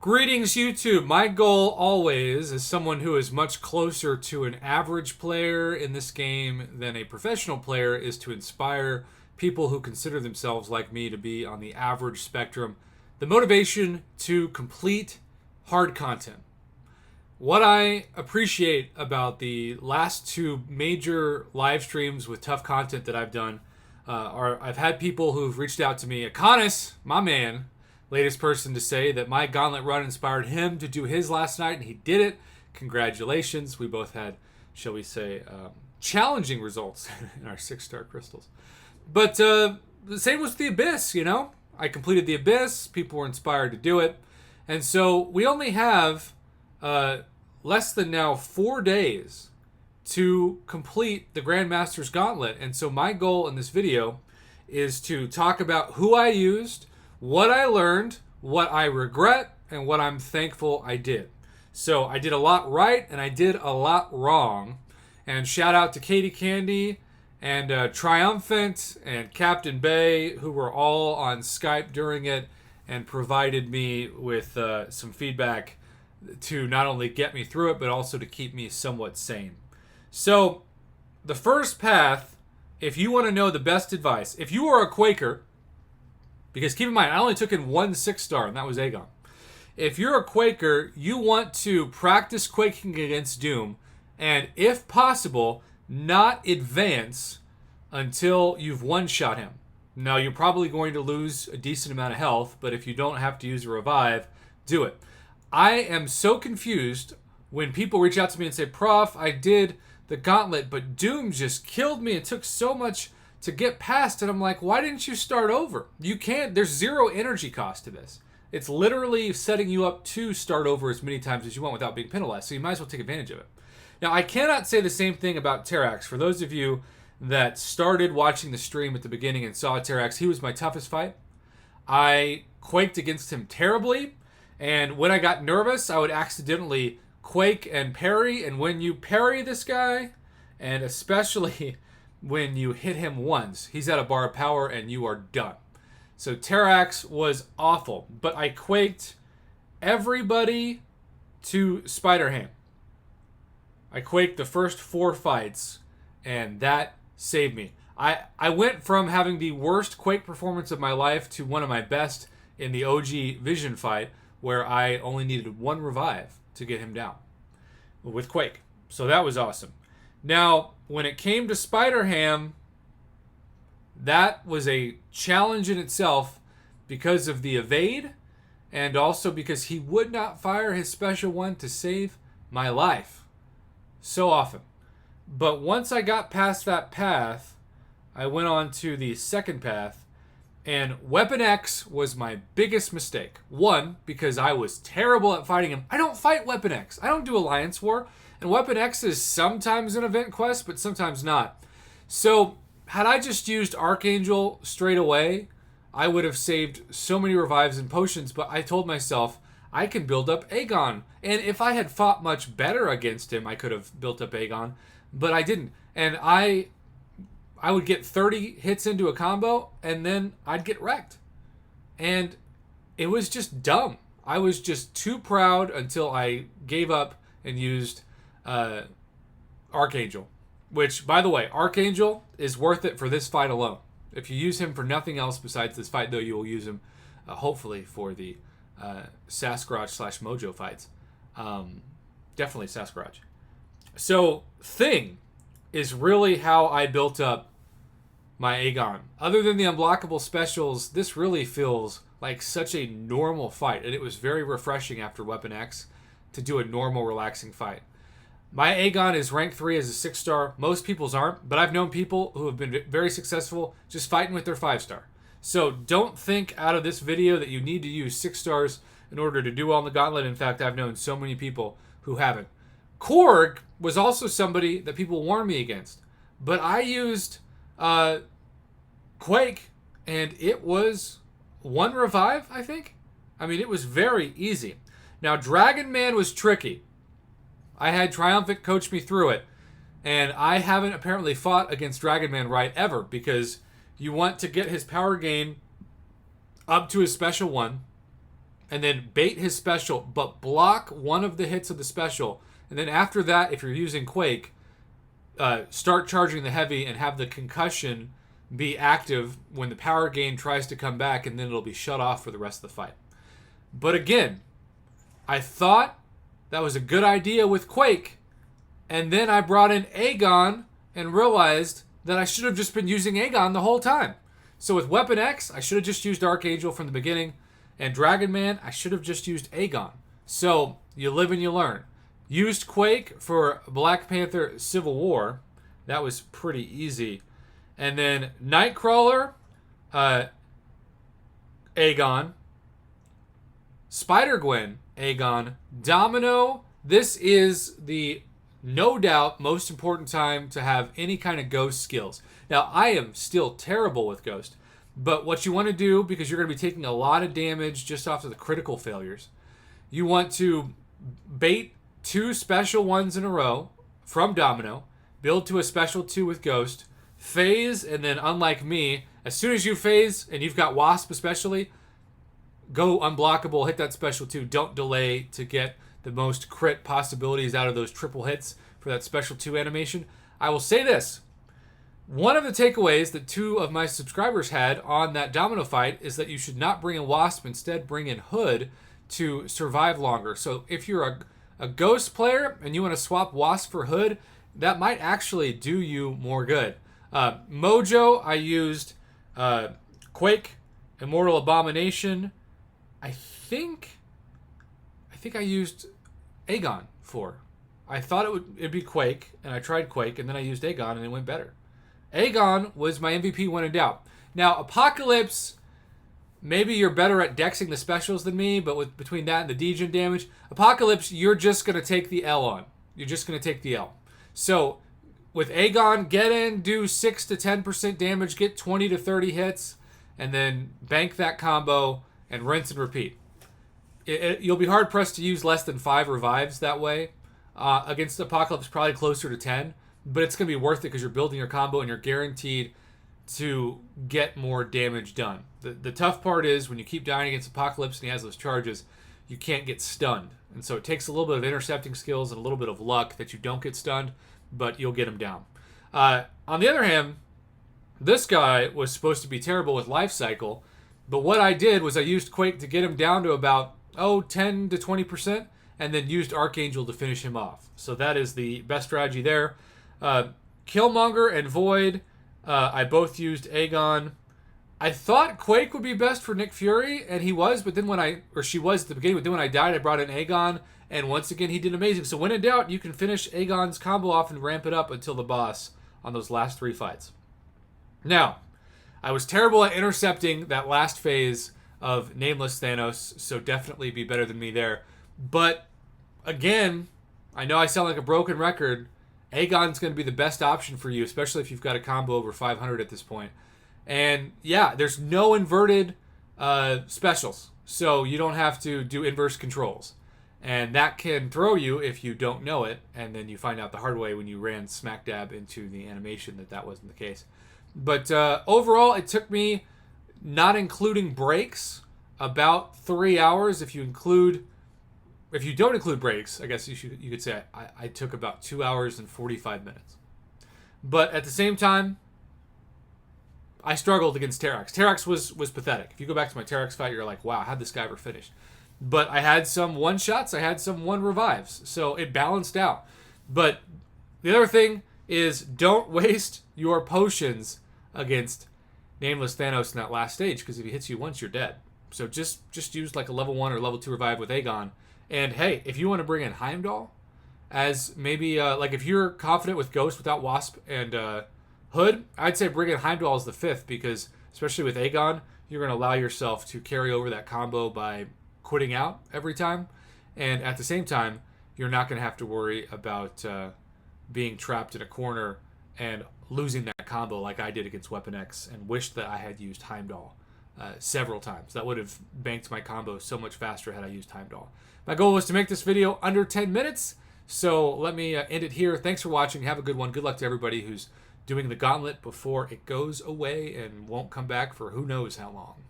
Greetings, YouTube. My goal always, as someone who is much closer to an average player in this game than a professional player, is to inspire people who consider themselves like me to be on the average spectrum the motivation to complete hard content. What I appreciate about the last two major live streams with tough content that I've done are I've had people who've reached out to me. Akonis, my man, latest person to say that my Gauntlet run inspired him to do his last night, and he did it. Congratulations. We both had, shall we say, challenging results in our 6-star crystals. But the same was the Abyss, you know? I completed the Abyss. People were inspired to do it. And so we only have less than now 4 days to complete the Grandmaster's Gauntlet. And so my goal in this video is to talk about who I used, what I learned, what I regret, and what I'm thankful I did. So I did a lot right and I did a lot wrong. And shout out to Katie Candy and Triumphant and Captain Bay, who were all on Skype during it and provided me with some feedback to not only get me through it, but also to keep me somewhat sane. So the first path, if you want to know the best advice, if you are a Quaker, because keep in mind, I only took in one 6-star, and that was Aegon. If you're a Quaker, you want to practice quaking against Doom, and if possible, not advance until you've one-shot him. Now, you're probably going to lose a decent amount of health, but if you don't have to use a revive, do it. I am so confused when people reach out to me and say, Prof, I did the Gauntlet, but Doom just killed me. It took so much to get past it. I'm like, why didn't you start over? You can't. There's zero energy cost to this. It's literally setting you up to start over as many times as you want without being penalized, so you might as well take advantage of it. Now, I cannot say the same thing about Terrax. For those of you that started watching the stream at the beginning and saw Terrax, he was my toughest fight. I quaked against him terribly, and when I got nervous, I would accidentally quake and parry, and when you parry this guy, and especially when you hit him once, he's at a bar of power and you are done. So Terrax was awful, but I quaked everybody to Spider-Ham. I quaked the first 4 fights, and that saved me. I went from having the worst quake performance of my life to one of my best in the OG Vision fight, where I only needed 1 revive to get him down with quake. So that was awesome. Now, when it came to Spider-Ham, that was a challenge in itself because of the evade and also because he would not fire his special one to save my life so often. But once I got past that path, I went on to the second path, and Weapon X was my biggest mistake. One, because I was terrible at fighting him. I don't fight Weapon X. I don't do Alliance War. And Weapon X is sometimes an event quest, but sometimes not. So, had I just used Archangel straight away, I would have saved so many revives and potions, but I told myself, I can build up Aegon. And if I had fought much better against him, I could have built up Aegon, but I didn't. And I would get 30 hits into a combo, and then I'd get wrecked. And it was just dumb. I was just too proud until I gave up and used Archangel. Which, by the way, Archangel is worth it for this fight alone. If you use him for nothing else besides this fight, though, you will use him, hopefully, for the Sasquatch/Mojo fights. Definitely Sasquatch. So, Thing is really how I built up my Aegon. Other than the unblockable specials, this really feels like such a normal fight, and it was very refreshing after Weapon X to do a normal, relaxing fight. My Aegon is rank 3 as a 6-star. Most people's aren't, but I've known people who have been very successful just fighting with their 5-star. So don't think out of this video that you need to use 6 stars in order to do well in the Gauntlet. In fact, I've known so many people who haven't. Korg was also somebody that people warned me against, but I used Quake, and it was 1 revive, I think. I mean, it was very easy. Now, Dragon Man was tricky. I had Triumphant coach me through it, and I haven't apparently fought against Dragon Man right ever, because you want to get his power gain up to his special one, and then bait his special, but block one of the hits of the special. And then after that, if you're using Quake, start charging the heavy and have the concussion be active when the power gain tries to come back, and then it'll be shut off for the rest of the fight. But again, I thought that was a good idea with Quake, and then I brought in Aegon and realized that I should have just been using Aegon the whole time. So with Weapon X, I should have just used Archangel from the beginning, and Dragon Man, I should have just used Aegon. So you live and you learn. Used Quake for Black Panther Civil War. That was pretty easy. And then Nightcrawler, Aegon. Spider-Gwen, Aegon. Domino, this is the, no doubt, most important time to have any kind of Ghost skills. Now, I am still terrible with Ghost, but what you want to do, because you're going to be taking a lot of damage just off of the critical failures, you want to bait 2 special ones in a row from Domino, build to a special 2 with Ghost, phase, and then unlike me, as soon as you phase, and you've got Wasp especially, go unblockable, hit that special 2. Don't delay to get the most crit possibilities out of those triple hits for that special 2 animation. I will say this. One of the takeaways that 2 of my subscribers had on that Domino fight is that you should not bring in Wasp, instead bring in Hood to survive longer. So if you're a Ghost player and you want to swap Wasp for Hood, that might actually do you more good. Mojo, I used Quake, Immortal Abomination. I think I used Aegon for. I thought it'd be Quake, and I tried Quake, and then I used Aegon, and it went better. Aegon was my MVP when in doubt. Now, Apocalypse, maybe you're better at dexing the specials than me, but between that and the degen damage, Apocalypse, you're just going to take the L on. You're just going to take the L. So, with Aegon, get in, do 6 to 10% damage, get 20 to 30 hits, and then bank that combo and rinse and repeat. You'll be hard-pressed to use less than 5 revives that way. Against Apocalypse, probably closer to 10. But it's going to be worth it because you're building your combo and you're guaranteed to get more damage done. The tough part is when you keep dying against Apocalypse and he has those charges, you can't get stunned. And so it takes a little bit of intercepting skills and a little bit of luck that you don't get stunned, but you'll get him down. On the other hand, this guy was supposed to be terrible with life cycle, but what I did was I used Quake to get him down to about 10 to 20%, and then used Archangel to finish him off. So that is the best strategy there. Killmonger and Void, I both used Aegon. I thought Quake would be best for Nick Fury, and he was, but then she was at the beginning, but then when I died, I brought in Aegon, and once again, he did amazing. So when in doubt, you can finish Aegon's combo off and ramp it up until the boss on those last 3 fights. Now, I was terrible at intercepting that last phase of Nameless Thanos, so definitely be better than me there. But, again, I know I sound like a broken record. Aegon's going to be the best option for you, especially if you've got a combo over 500 at this point. And, yeah, there's no inverted specials, so you don't have to do inverse controls. And that can throw you if you don't know it, and then you find out the hard way when you ran smack dab into the animation that wasn't the case. But overall, it took me, not including breaks, about 3 hours. If you don't include breaks, I guess you could say I took about 2 hours and 45 minutes. But at the same time, I struggled against Terrax. Terrax was pathetic. If you go back to my Terrax fight, you're like, wow, how'd this guy ever finish? But I had some one-shots, I had some one-revives, so it balanced out. But the other thing is, don't waste your potions against Nameless Thanos in that last stage, because if he hits you once, you're dead. So just use like a level 1 or level 2 revive with Aegon. And hey, if you want to bring in Heimdall as maybe, like if you're confident with Ghost without Wasp and Hood, I'd say bring in Heimdall as the 5th, because especially with Aegon, you're going to allow yourself to carry over that combo by quitting out every time. And at the same time, you're not going to have to worry about being trapped in a corner and losing that combo like I did against Weapon X, and wished that I had used Heimdall several times. That would have banked my combo so much faster had I used Heimdall. My goal was to make this video under 10 minutes, so let me end it here. Thanks for watching. Have a good one. Good luck to everybody who's doing the Gauntlet before it goes away and won't come back for who knows how long.